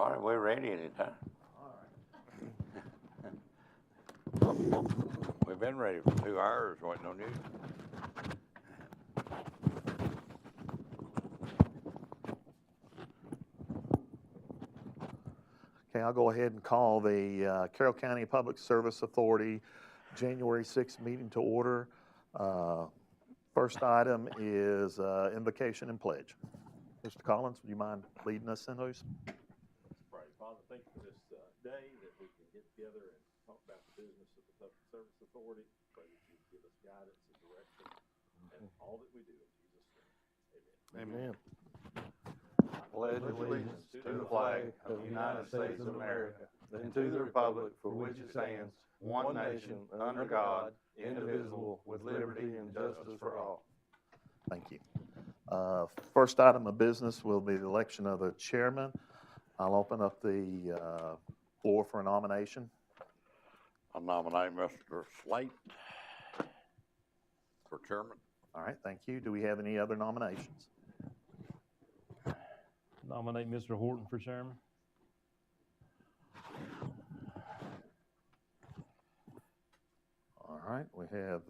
All right, we're ready anytime. We've been ready for 2 hours waiting on you. Okay, I'll go ahead and call the Carroll County Public Service Authority January 6th meeting to order. First item is invocation and pledge. Mr. Collins, would you mind leading us in those? Let's pray. Father, thank you for this day that we can get together and talk about the business of the Public Service Authority. Pray that you give us guidance and direction in all that we do. In Jesus' name, amen. I pledge allegiance to the flag of the United States of America and to the republic for which it stands, one nation, under God, indivisible, with liberty and justice for all. Thank you. First item of business will be the election of the chairman. I'll open up the floor for a nomination. I nominate Mr. Slate for chairman. All right, thank you. Do we have any other nominations? Nominate Mr. Horton for chairman. All right, we have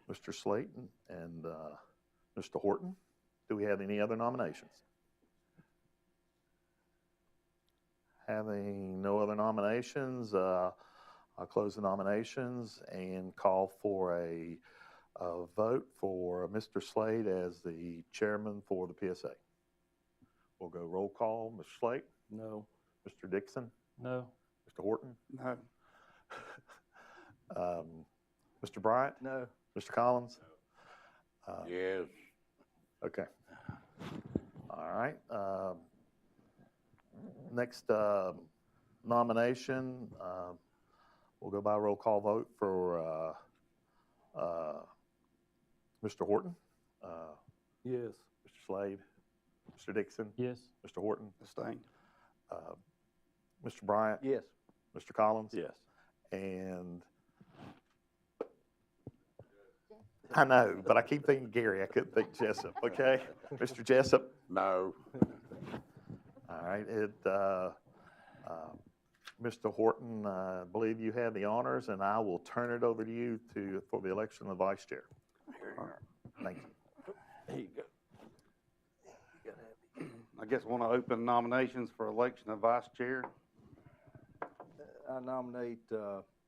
Mr. Slayton and Mr. Horton. Do we have any other nominations? Having no other nominations, I'll close the nominations and call for a vote for Mr. Slade as the chairman for the PSA. We'll go roll call. Mr. Slate? No. Mr. Dixon? No. Mr. Horton? No. Mr. Bryant? No. Mr. Collins? Yes. Okay. All right. Next nomination, we'll go by roll call vote for Mr. Horton. Yes. Mr. Slade? Mr. Dixon? Yes. Mr. Horton? Abstain. Mr. Bryant? Yes. Mr. Collins? Yes. And I know, but I keep thinking Gary. I couldn't think Jessup. Okay, Mr. Jessup. No. All right. Mr. Horton, I believe you have the honors, and I will turn it over to you for the election of the vice chair. Here you are. Thank you. There you go. I guess I want to open nominations for election of vice chair. I nominate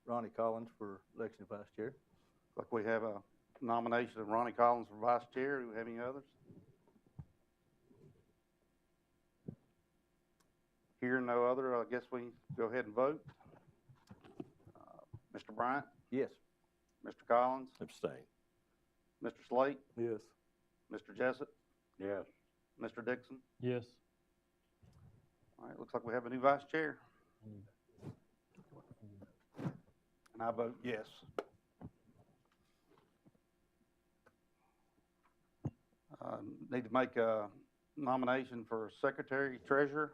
Ronnie Collins for election of vice chair. Like we have a nomination of Ronnie Collins for vice chair. Do we have any others? Hearing no other, I guess we go ahead and vote. Mr. Bryant? Yes. Mr. Collins? Abstain. Mr. Slate? Yes. Mr. Jessup? Yes. Mr. Dixon? Yes. All right, looks like we have a new vice chair. And I vote yes. Need to make a nomination for secretary treasurer.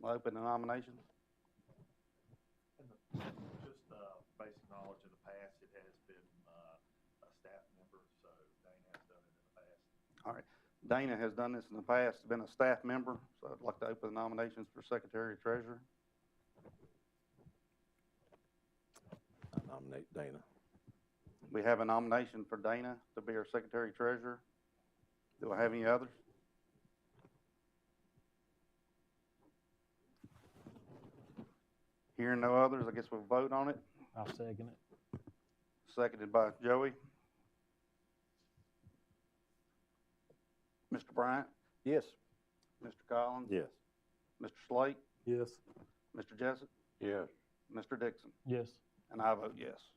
I'll open the nomination. Just basic knowledge of the past, it has been a staff member, so Dana has done it in the past. All right. Dana has done this in the past, been a staff member, so I'd like to open the nominations for secretary treasurer. I nominate Dana. We have a nomination for Dana to be our secretary treasurer. Do I have any others? Hearing no others, I guess we'll vote on it. I'll second it. Seconded by Joey. Mr. Bryant? Yes. Mr. Collins? Yes. Mr. Slate? Yes. Mr. Jessup? Yes. Mr. Dixon? Yes. And I vote yes.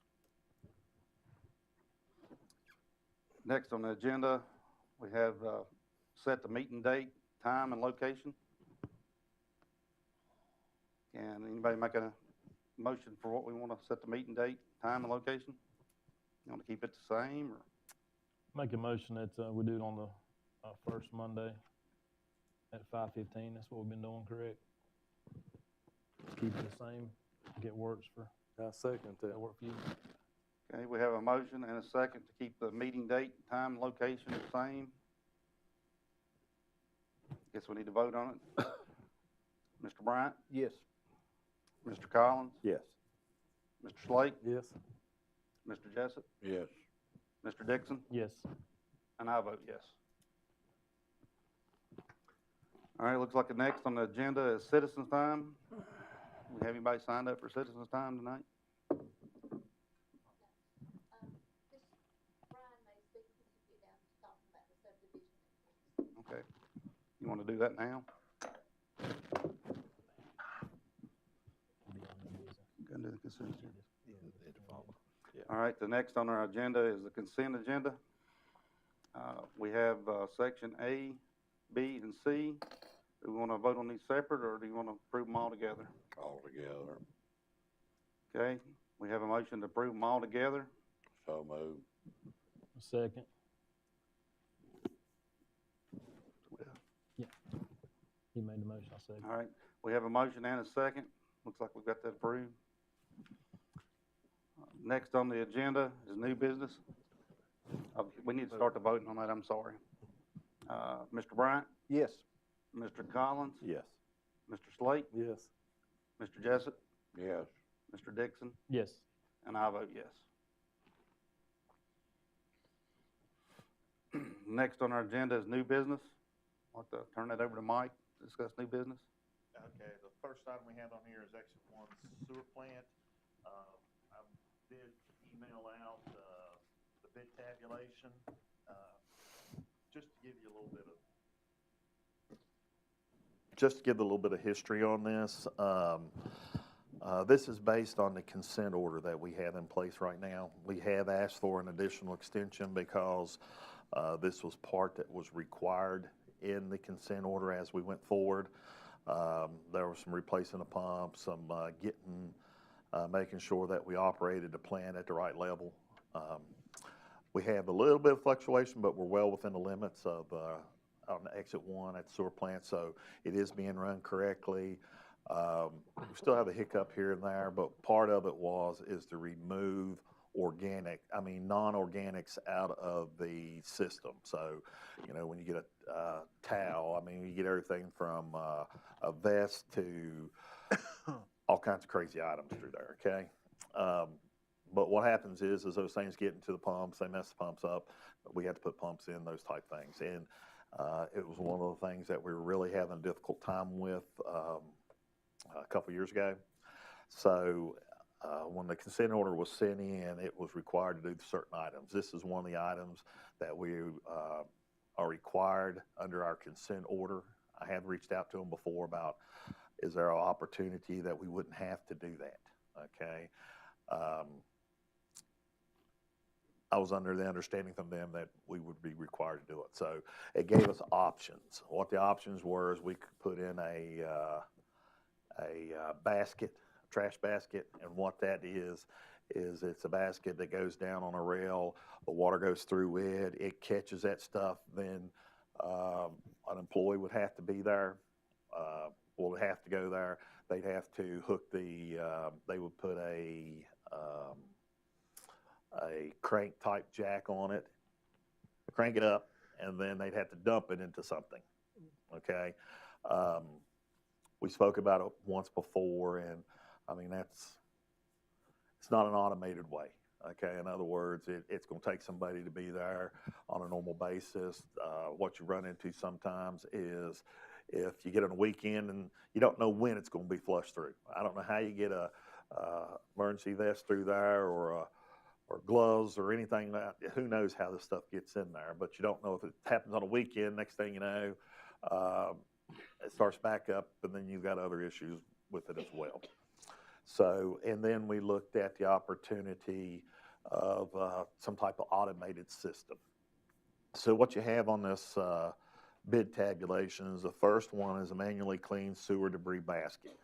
Next on the agenda, we have set the meeting date, time, and location. Can anybody make a motion for what we want to set the meeting date, time, and location? You want to keep it the same, or? Make a motion that we do it on the first Monday at 5:15. That's what we've been doing, correct? Keep it the same. Get works for. I second that. Work for you. Okay, we have a motion and a second to keep the meeting date, time, and location the same. Guess we need to vote on it. Mr. Bryant, Yes. Mr. Collins, Yes. Mr. Slate, Yes. Mr. Jessup, Yes. Mr. Dixon, Yes. and I vote yes. All right, looks like the next on the agenda is citizens' time. We have anybody signed up for citizens' time tonight? Okay. You want to do that now? Go into the consent agenda. All right, the next on our agenda is the consent agenda. We have section A, B, and C. Do we want to vote on these separate, or do you want to approve them all together? All together. Okay, we have a motion to approve them all together. So moved. Second. Yeah. He made the motion, I second. All right, we have a motion and a second. Looks like we've got that approved. Next on the agenda is new business. We need to start the voting on that, I'm sorry. Mr. Bryant, Yes. Mr. Collins, Yes. Mr. Slate, Yes. Mr. Jessup, Yes. Mr. Dixon, Yes. and I vote yes. Next on our agenda is new business. I'll have to turn that over to Mike to discuss new business. Okay, the first item we have on here is Exit 1 sewer plant. I did email out the bid tabulation, just to give you a little bit of... Just to give a little bit of history on this. This is based on the consent order that we have in place right now. We have asked for an additional extension because this was part that was required in the consent order as we went forward. There was some replacing the pump, some making sure that we operated the plant at the right level. We have a little bit of fluctuation, but we're well within the limits of on Exit 1 at the sewer plant, so it is being run correctly. We still have a hiccup here and there, but part of it is to remove non-organics out of the system. So, you know, when you get a towel, I mean, you get everything from a vest to all kinds of crazy items through there, okay? But what happens is those things get into the pumps, they mess the pumps up, we have to put pumps in, those type things. And it was one of the things that we were really having a difficult time with a couple years ago. So when the consent order was sent in, it was required to do certain items. This is one of the items that we are required under our consent order. I have reached out to them before about, is there an opportunity that we wouldn't have to do that, okay? I was under the understanding from them that we would be required to do it. So it gave us options. What the options were is we could put in a basket, trash basket, and what that is it's a basket that goes down on a rail, the water goes through it, it catches that stuff, then an employee would have to be there, would have to go there, they'd have to hook they would put a crank type jack on it, crank it up, and then they'd have to dump it into something, okay? We spoke about it once before, and I mean, it's not an automated way, okay? In other words, it's going to take somebody to be there on a normal basis. What you run into sometimes is if you get on a weekend and you don't know when it's going to be flushed through. I don't know how you get a emergency vest through there or gloves or anything like that. Who knows how this stuff gets in there, but you don't know if it happens on a weekend. Next thing you know, it starts back up, and then you've got other issues with it as well. So, and then we looked at the opportunity of some type of automated system. So what you have on this bid tabulation is the first one is a manually cleaned sewer debris basket.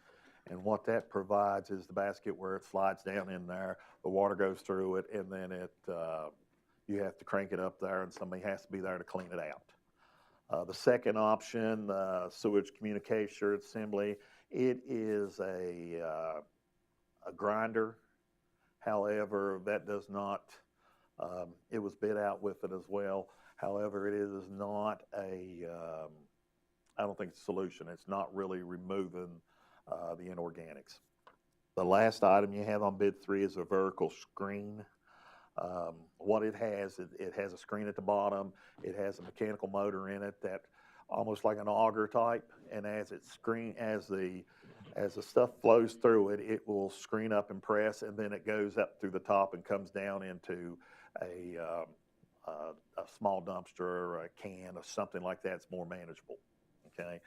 And what that provides is the basket where it slides down in there, the water goes through it, and then you have to crank it up there, and somebody has to be there to clean it out. The second option, sewage communication assembly, it is a grinder. However, that does not, it was bid out with it as well. However, it is not a I don't think it's a solution. It's not really removing the inorganics. The last item you have on bid 3 is a vertical screen. What it has a screen at the bottom. It has a mechanical motor in it that almost like an auger type, and as the stuff flows through it, it will screen up and press, and then it goes up through the top and comes down into a small dumpster or a can or something like that. It's more manageable. Okay.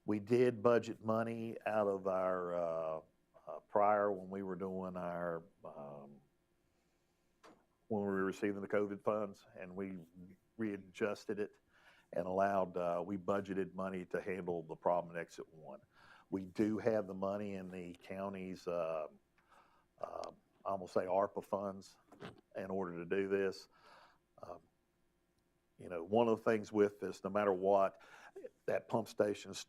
We did budget money out of our prior when we were doing our when we were receiving the COVID funds, and we readjusted it and allowed we budgeted money to handle the problem at Exit 1. We do have the money in the county's I'm gonna say ARPA funds in order to do this. One of the things with this, no matter what, that pump station's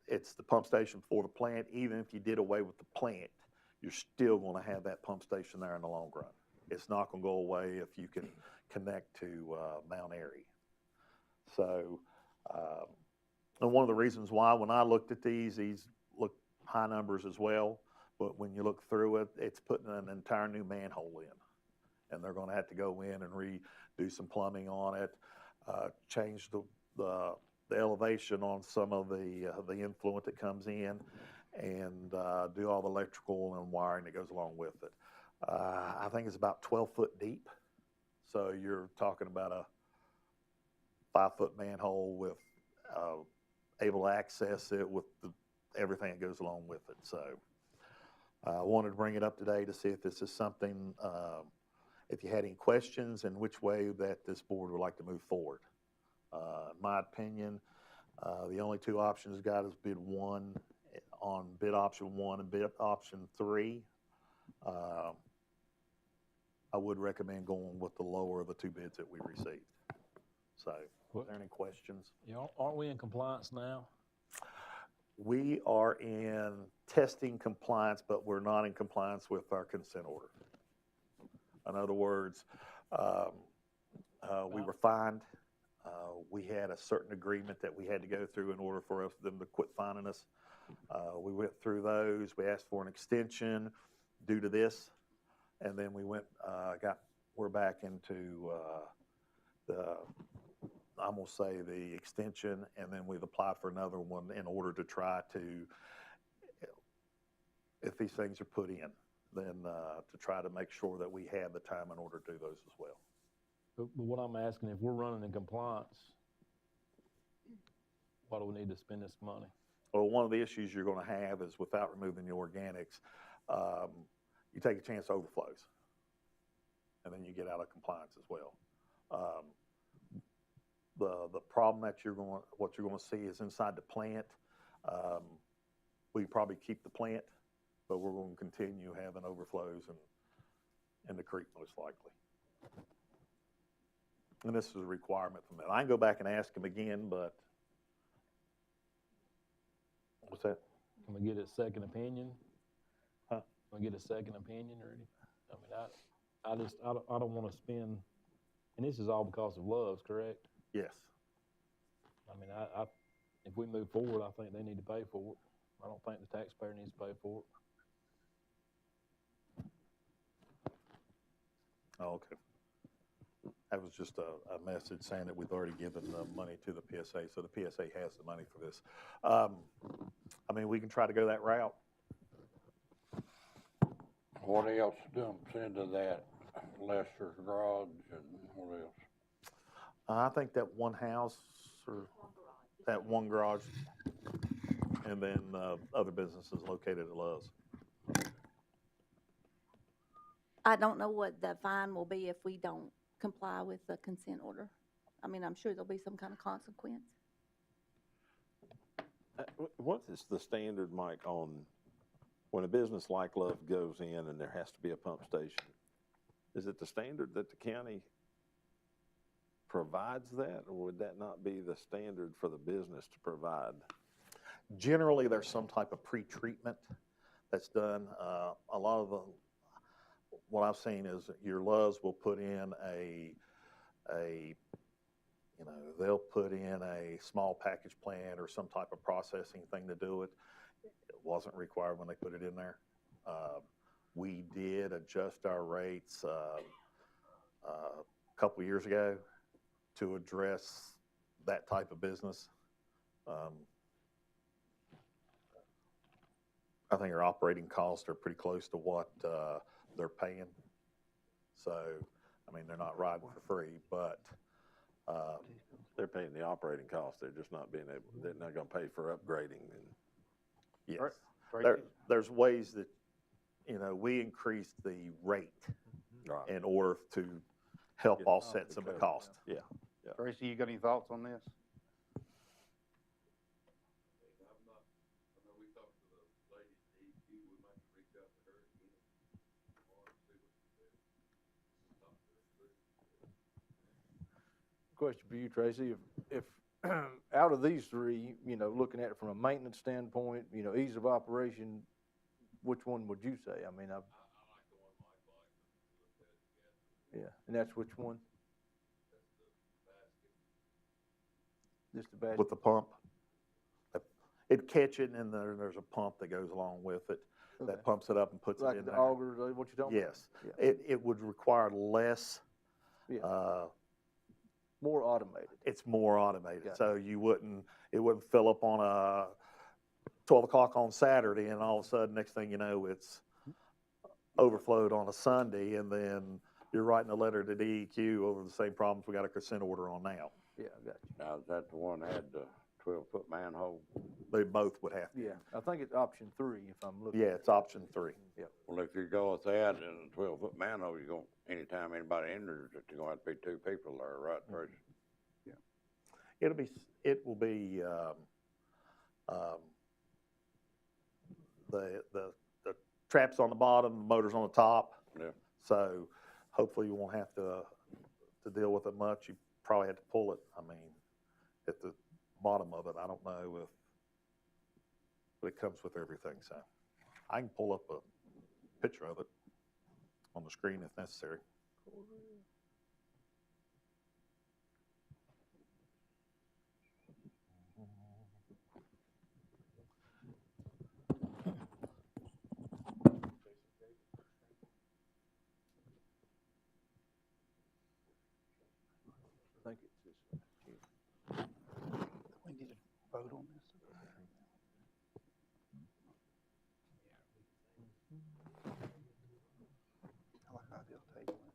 it's the pump station for the plant. Even if you did away with the plant, you're still going to have that pump station there in the long run. It's not going to go away if you can connect to Mount Airy. So, and one of the reasons why when I looked at these look high numbers as well, but when you look through it, it's putting an entire new manhole in, and they're going to have to go in and redo some plumbing on it, change the elevation on some of the influent that comes in, and do all the electrical and wiring that goes along with it. I think it's about 12 foot deep, so you're talking about a 5 foot manhole with able to access it with everything that goes along with it. So I wanted to bring it up today to see if this is something, if you had any questions and which way that this board would like to move forward. In my opinion, the only two options got is bid 1 on bid option 1 and bid option 3. I would recommend going with the lower of the 2 bids that we received. So, are there any questions? Yeah, aren't we in compliance now? We are in testing compliance, but we're not in compliance with our consent order. In other words, we were fined. We had a certain agreement that we had to go through in order for them to quit fining us. We went through those. We asked for an extension due to this, and then we went, we're back into I'm gonna say the extension, and then we've applied for another one in order to try to, if these things are put in, then to try to make sure that we have the time in order to do those as well. But what I'm asking, if we're running in compliance, why do we need to spend this money? Well, one of the issues you're going to have is without removing the organics, you take a chance of overflows, and then you get out of compliance as well. The problem that what you're going to see is inside the plant. We probably keep the plant, but we're going to continue having overflows in the creek most likely. And this is a requirement from them. I can go back and ask them again, but what's that? Can we get a second opinion? Huh? Can we get a second opinion or anything? I don't want to spend, and this is all because of Love's, correct? Yes. I mean, if we move forward, I think they need to pay for it. I don't think the taxpayer needs to pay for it. Oh, okay. That was just a message saying that we've already given the money to the PSA, so the PSA has the money for this. I mean, we can try to go that route. What else dumps into that Lester's garage and what else? I think that one house or that one garage, and then other businesses located at Love's. I don't know what the fine will be if we don't comply with the consent order. I mean, I'm sure there'll be some kind of consequence. What is the standard, Mike, on when a business like Love goes in and there has to be a pump station? Is it the standard that the county provides that, or would that not be the standard for the business to provide? Generally, there's some type of pre-treatment that's done. A lot of what I've seen is your Loves will put in they'll put in a small package plant or some type of processing thing to do it. It wasn't required when they put it in there. We did adjust our rates a couple years ago to address that type of business. I think our operating costs are pretty close to what they're paying. So, I mean, they're not riding for free, but They're paying the operating cost, they're just not being able, they're not gonna pay for upgrading and. yes. Tracy? There's ways that, we increased the rate Right. in order to help Get offset some of the cost. Yeah. Tracy, you got any thoughts on this? Question for you, Tracy, if out of these three, looking at it from a maintenance standpoint, ease of operation, which one would you say? I mean, I like the one Mike likes. Yeah, and that's which one? Just the basket. With the pump, it'd catch it, and then there's a pump that goes along with it Okay. that pumps it up and puts it Like in the there. augers, what you talking about? Yes, Yeah. it would require less. Yeah. More automated. It's more automated, Gotcha. so it wouldn't fill up on a 12 o'clock on Saturday, and all of a sudden, next thing you know, it's overflowed on a Sunday, and then you're writing a letter to DEQ over the same problems we got a consent order on now. Yeah, I got you. Now, is that the one that had the 12-foot manhole? They both would have to. Yeah, I think it's option 3 if I'm looking. Yeah, it's option 3. Yeah. Well, if you go with that and a 12-foot manhole, anytime anybody enters it, you're gonna have to be 2 people there, right, Tracy? It will be the traps on the bottom, the motors on the top. Yeah. So hopefully you won't have to deal with it much. You probably have to pull it. I mean, at the bottom of it, I don't know but it comes with everything. So I can pull up a picture of it on the screen if necessary. I think it's this. We need to vote on this. I like the idea of tabling it.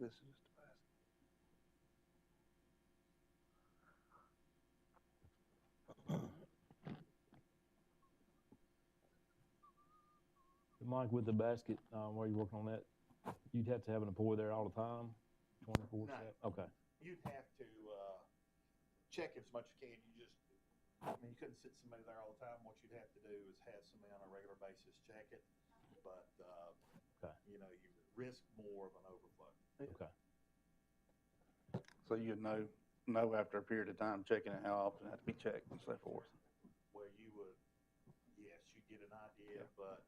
This is just a basket. Mike, with the basket, where you working on that, you'd have to have an employee there all the time, 24/7? Okay. You'd have to check as much as you can. You couldn't sit somebody there all the time. What you'd have to do is have somebody on a regular basis check it. But, Okay. you risk more of an overflow. Okay. So you know after a period of time checking it, how often it has to be checked and so forth. Where you would, yes, idea, but,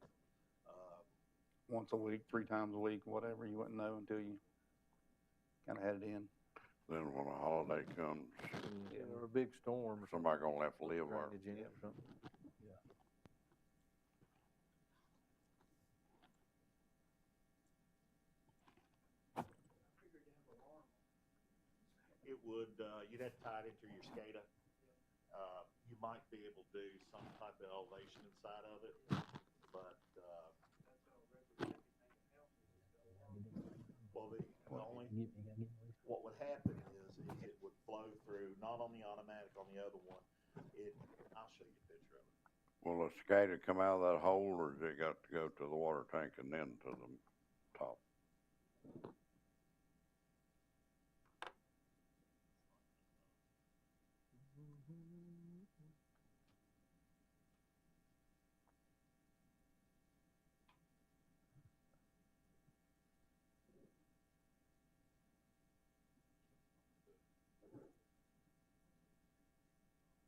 Once a week, 3 times a week, whatever, you wouldn't know until you kinda had it in. Then when a holiday comes, Or a big storm or something. somebody gonna have to live there. Drainage in it or something. It would, you'd have to tie it into your SCADA. You might be able to do some type of elevation inside of it, but, well, the only, what would happen is it would flow through, not on the automatic, on the other one, I'll show you a picture of it. Will the SCADA come out of that hole, or does it got to go to the water tank and then to the top?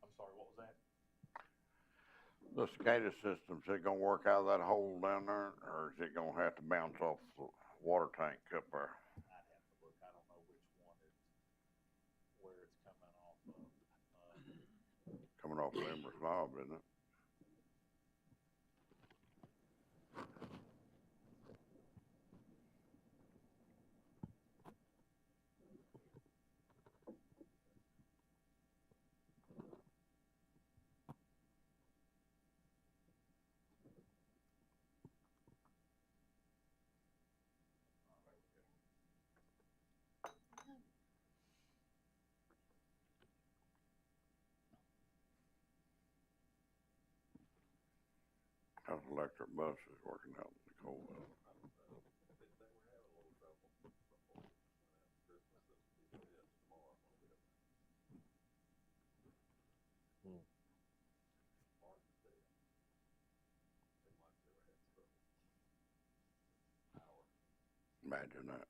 I'm sorry, what was that? The SCADA system, is it gonna work out of that hole down there, or is it gonna have to bounce off the water tank up there? I'd have to look, I don't know which one where it's coming off of. Coming off Limber's Knob, isn't it? How's the electric bus is working out in the cold weather? Imagine that.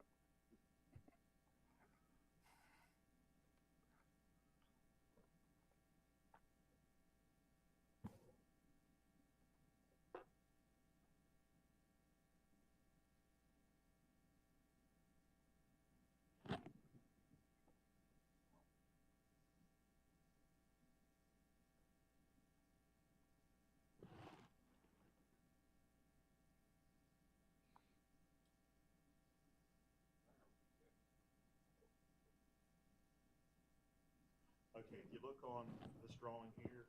Okay, if you look on this drawing here,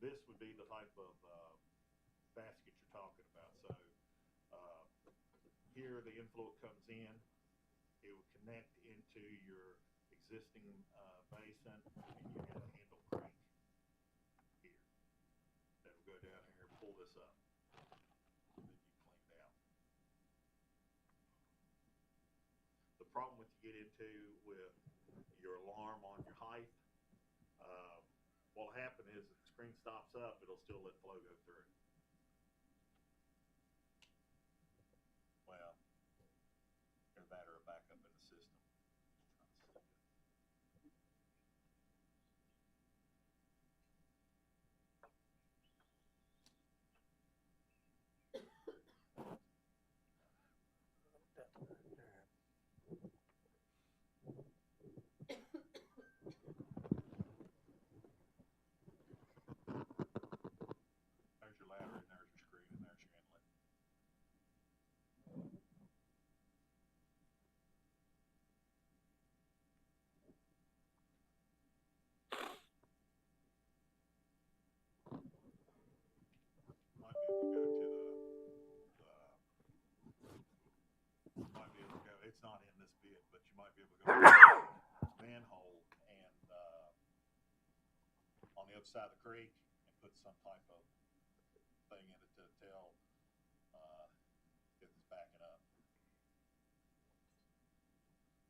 this would be the type of, basket you're talking about. So, here the inflow comes in, it would connect into your existing, basin, and you have a handle crank here. That'll go down here and pull this up. And then you clean down. The problem with you get into with your alarm on your height, what'll happen is if the screen stops up, it'll still let flow go through. Well, either that or a backup in the system. There's your ladder, and there's your screen, and there's your inlet. Might be able to go to might be able to go, it's not in this bit, but you might be able to go to the manhole and, on the other side of the creek and put some type of thing in it to tell, if it's backing up.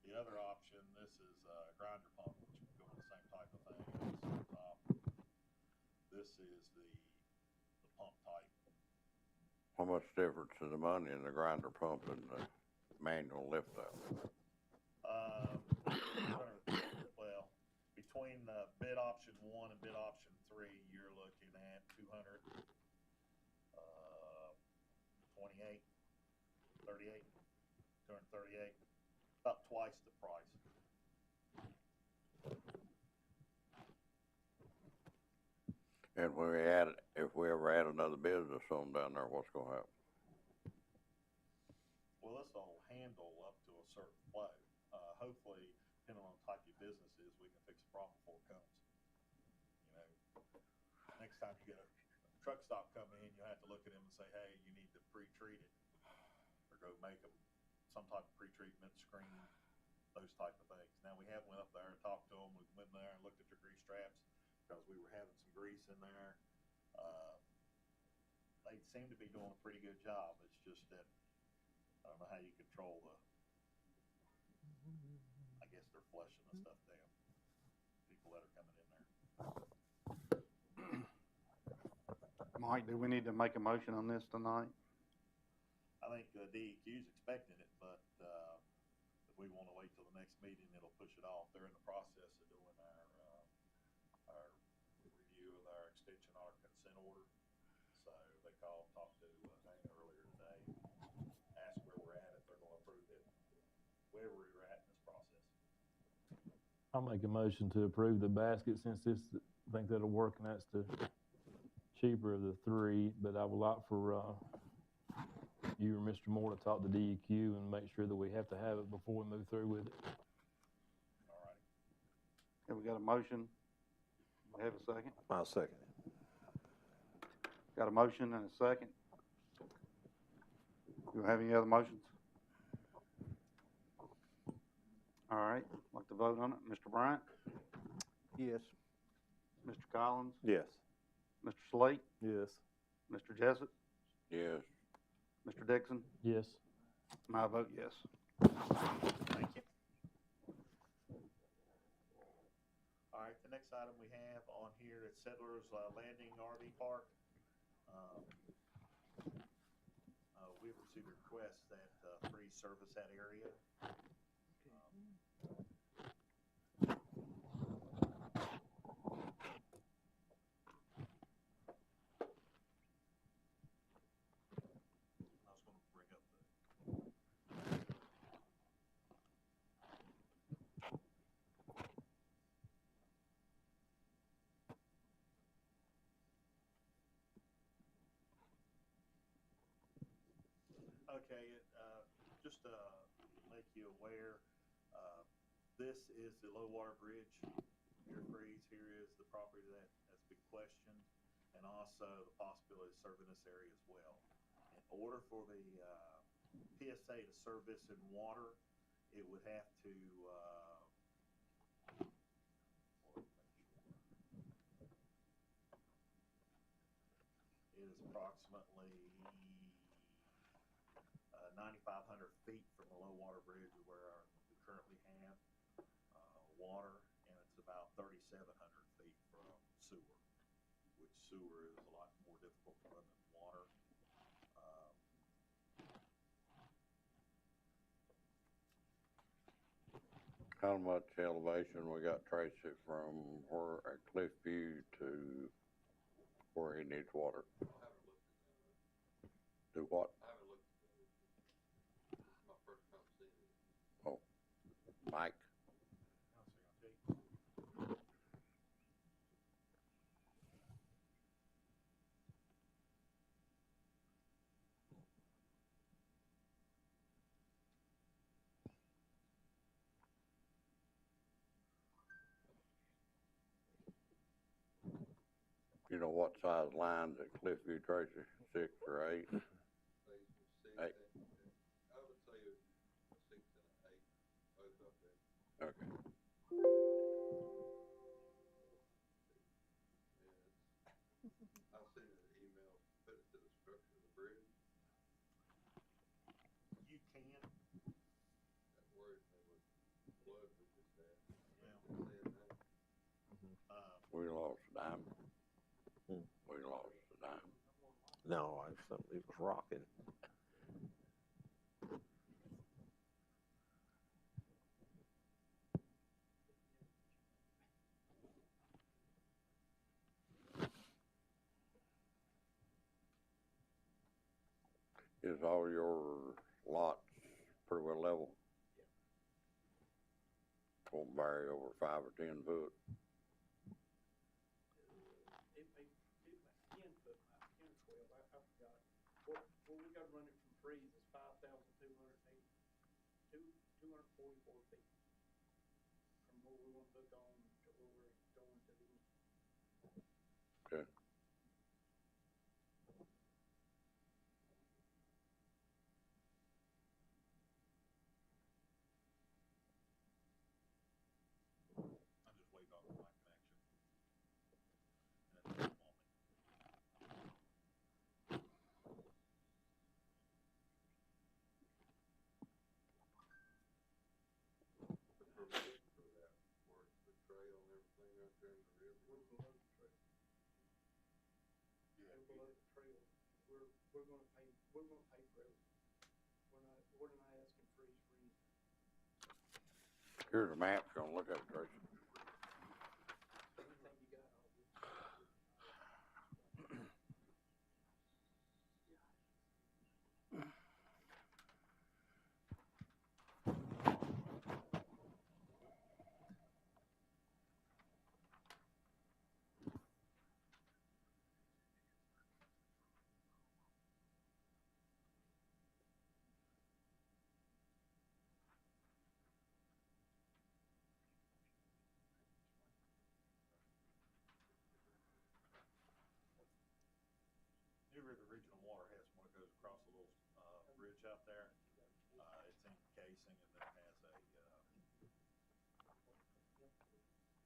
The other option, this is a grinder pump, which would go on the same type of thing. This is the pump type. How much difference is the money in the grinder pump and the manual lift up? Well, between bid option 1 and bid option 3, you're looking at 200 238, about twice the price. And if we ever add another business on down there, what's gonna happen? Well, this will handle up to a certain flow. Hopefully, depending on the type of business is, we can fix the problem before it comes. You know, next time you get a truck stop coming in, you have to look at them and say, hey, you need to pre-treat it, or go make them some type of pre-treatment, screen, those type of things. Now, we have went up there and talked to them. We went in there and looked at their grease traps, because we were having some grease in there. They seem to be doing a pretty good job. It's just that I don't know how you control I guess they're flushing the stuff down. People that are coming in there. Mike, do we need to make a motion on this tonight? I think DEQ's expecting it, but if we want to wait till the next meeting, it'll push it off. They're in the process of doing our review of our extension, our consent order. So they talked to Dana earlier today, asked where we're at, if they're going to approve it, where we're at in this process. I'll make a motion to approve the basket since I think that'll work, and that's the cheaper of the three, but I would like for you or Mr. Moore to talk to DEQ and make sure that we have to have it before we move through with it. All right. Have we got a motion? We have a second? I'll second it. Got a motion and a second. Do you have any other motions? All right, like to vote on it. Mr. Bryant? Yes. Mr. Collins? Yes. Mr. Slate? Yes. Mr. Jessup? Yes. Mr. Dixon? Yes. And I vote yes. Thank you. All right, the next item we have on here is Settlers Landing RV Park. We've received a request that free service that area. I was going to bring up Okay, just to make you aware, this is the low water bridge. Here is the property that has been questioned, and also the possibility of serving this area as well. In order for the PSA to serve this in water, it would have to it is approximately 9,500 feet from the low water bridge where we currently have water, and it's about 3,700 feet from sewer, which sewer is a lot more difficult to run than water. How much elevation we got Tracy from where at Cliffview to where he needs water? Do what? Oh, Mike? You know what size lines at Cliffview, Tracy? 6 or 8? 8. I would say 6 and 8, both up there. Okay. I'll send an email, put it to the structure of the bridge. You can. That worries me with flood we just had. We lost a dime. We lost a dime. No, it was rocking. Is all your lots pretty well level? Won't vary over 5 or 10 foot? It may 10 foot, 10 or 12, I forgot. What we got running from trees is 5,280, 244 feet from where we want to hook on to where we're going to the end. Okay. I'm just waiting on my connection. And it's on me. For that work, the trail and everything out there in the river? We're below the trail. Yeah, We're below the trail. We're gonna pay roads. We're not asking for anything. Here's a map, if you wanna look at it, Tracy. Anything you got, I'll do. New River Regional Water has one that goes across a little, bridge out there. It's in casing and then it has a,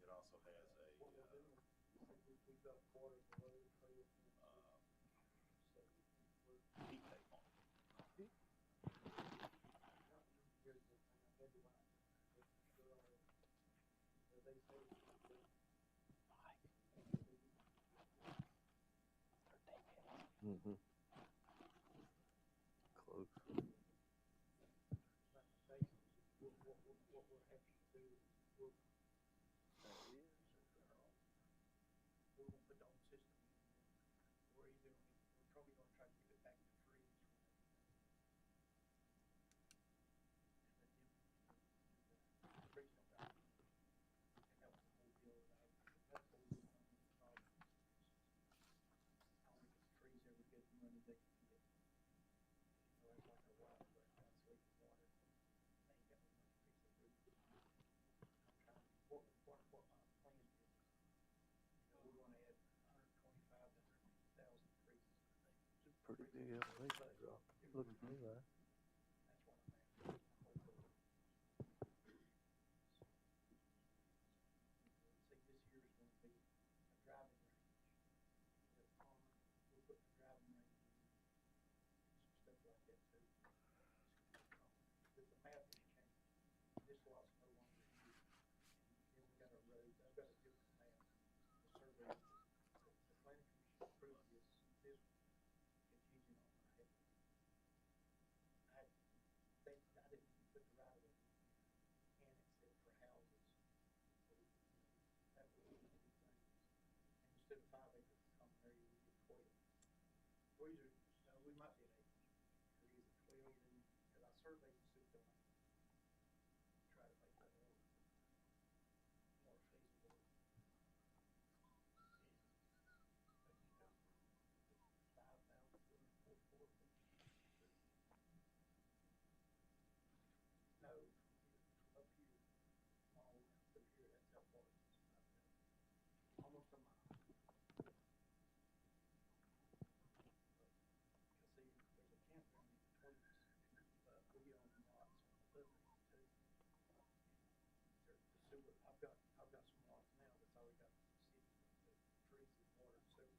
it also has a, We've got water below the trail. heat tape on it. Mm-hmm. Close. What we're having to do is we're gonna put the whole system in. We're probably gonna try to get it back to freeze. Freeze them down. And that was the whole deal with that. That's what we want. I don't think the trees ever get the money they can get. You know, it's like a wild right now, it's leaking water. They ain't got no money to fix the roof. I'm trying, what my plan is, you know, we're gonna add 125 to 150,000 trees. Pretty big elevation drop. Looks to me like. That's what I'm after. See, this year is gonna be a driving range. The pond, we're putting a driving range in, some stuff like that too. But the map has changed. This lot's no longer here. And then we got a road, I've got a different map. The survey, the planning commission approved this contingent on my head. I didn't even put the right of way in, and it said for houses. So, that was one of the things. And instead of 5 acres of common area, we did 12. Or either, we might be an acre. Or either 12, and, cause I surveyed the city domain. Try to make that more feasible. And, 5,244 feet. No, up here, all the way up here, that's how far it is. Almost a mile. You see, there's a campground in between us, but we own lots on the other end too. The sewer, I've got some lots now that's already got the city, the trees and water and sewer.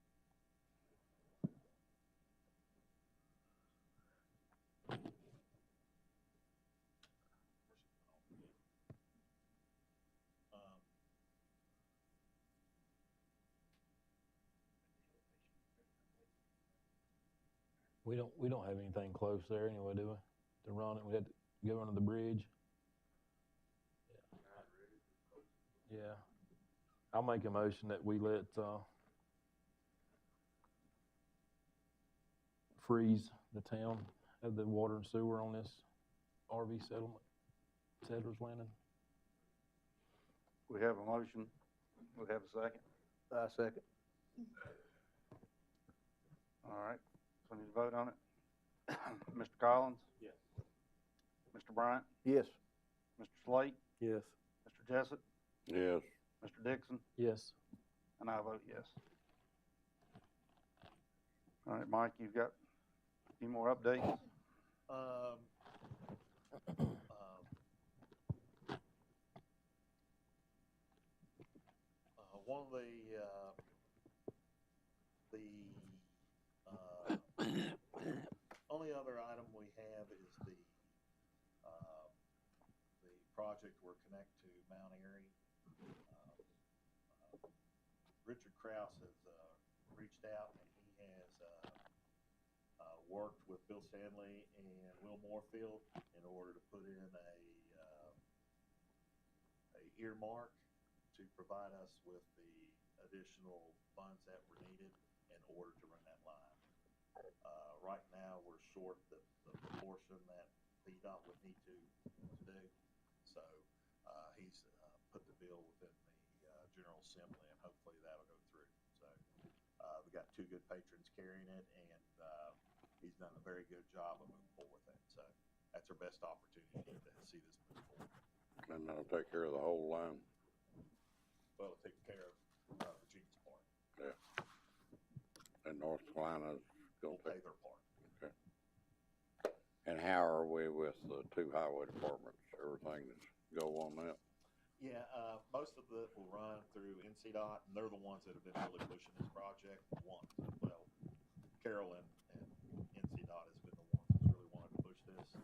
We don't have anything close there anyway, do we? To run it, we had to go under the bridge. Yeah. I'll make a motion that we let, freeze the town have the water and sewer on this RV settlement, Settlers Landing. We have a motion. We have a second. I second. All right, so we need to vote on it. Mr. Collins? Yes. Mr. Bryant? Yes. Mr. Slate? Yes. Mr. Jessup? Yes. Mr. Dixon? Yes. And I vote yes. All right, Mike, you've got any more updates? One of only other item we have is the project we're connect to Mount Airy. Richard Krause has reached out and he has worked with Bill Stanley and Will Moorfield in order to put in a earmark to provide us with the additional funds that were needed in order to run that line. Right now, we're short the portion that VDOT would need to do. So he's put the bill within the General Assembly, and hopefully that'll go through. So we got two good patrons carrying it, and he's done a very good job of moving forward with it. So that's our best opportunity to see this move forward. And that'll take care of the whole line. Well, take care of Virginia's part. Yeah. And North Carolina's We'll gonna pay take. their part. Okay. And how are we with the two highway departments? Everything that's go on that? Yeah, most of it will run through NCDOT, and they're the ones that have been really pushing this project. Well, Carroll and NCDOT has been the ones that's really wanted to push this,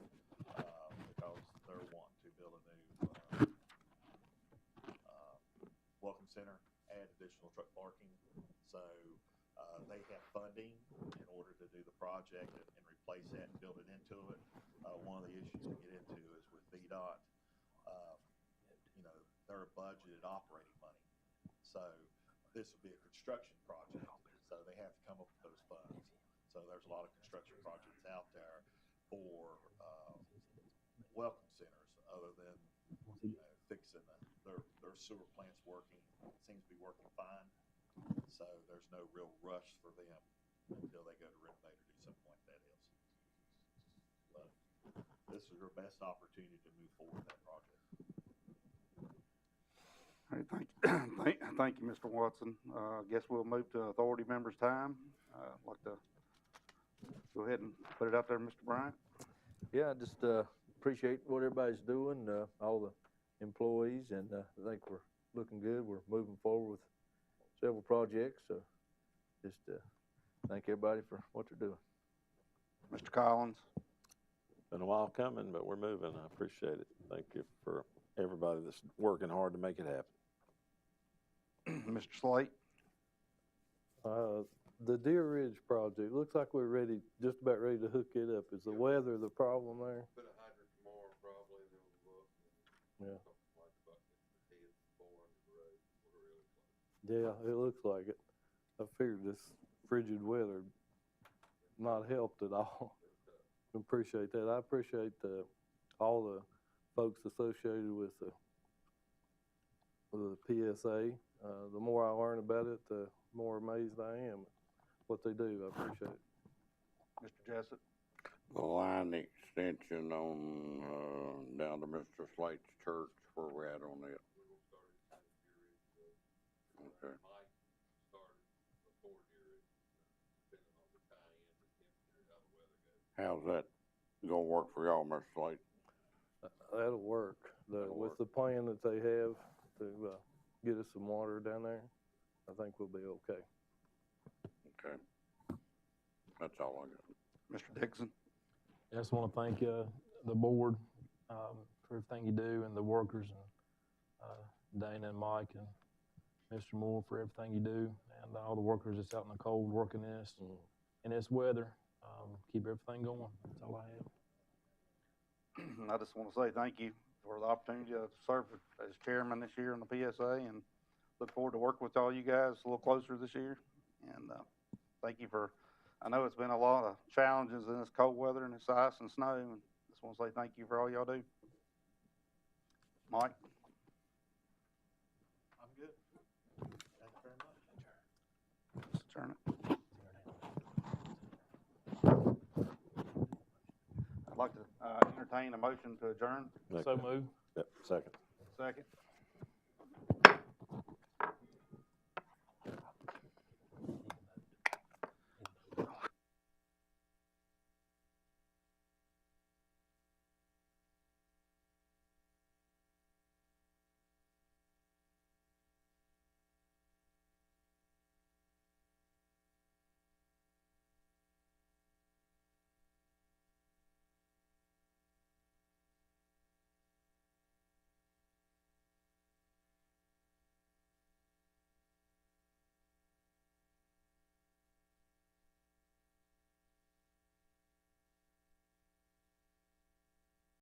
because they're wanting to build a new welcome center, add additional truck parking. So they have funding in order to do the project and replace that and build it into it. One of the issues we get into is with VDOT, they're budgeted operating money. So this would be a construction project, so they have to come up with those funds. So there's a lot of construction projects out there for welcome centers, other than fixing their sewer plants working. It seems to be working fine. So there's no real rush for them until they go to renovate or do something like that else. But this is your best opportunity to move forward with that project. All right, thank you, Mr. Watson. I guess we'll move to authority members' time. I'd like to go ahead and put it out there, Mr. Bryant. Yeah, I just appreciate what everybody's doing, all the employees, and I think we're looking good. We're moving forward with several projects, so just thank everybody for what they're doing. Mr. Collins. Been a while coming, but we're moving. I appreciate it. Thank you for everybody that's working hard to make it happen. Mr. Slate. The Deer Ridge project, looks like we're just about ready to hook it up. Is the weather the problem there? Put a hydrant tomorrow probably, and then we'll look. Yeah. Like Yeah, it looks like it. I figured this frigid weather not helped at all. Appreciate that. I appreciate all the folks associated with the PSA. The more I learn about it, the more amazed I am at what they do. I appreciate it. Mr. Jessup. The line extension on, down to Mr. Slate's church, where we at on that? Okay. How's that gonna work for y'all, Mr. Slate? That'll work. With the plan that they have to get us some water down there, I think we'll be okay. Okay. That's all I got. Mr. Dixon. I just want to thank the board for everything you do, and the workers, and Dana and Mike and Mr. Moore for everything you do, and all the workers that's out in the cold working this in this weather. Keep everything going. That's all I have. I just want to say thank you for the opportunity to serve as chairman this year in the PSA, and look forward to working with all you guys a little closer this year. And thank you for, I know it's been a lot of challenges in this cold weather and this ice and snow, and just want to say thank you for all y'all do. Mike? I'm good. Thank you very much. Mr. Turner? I'd like to entertain a motion to adjourn. So move. Yep, second. Second.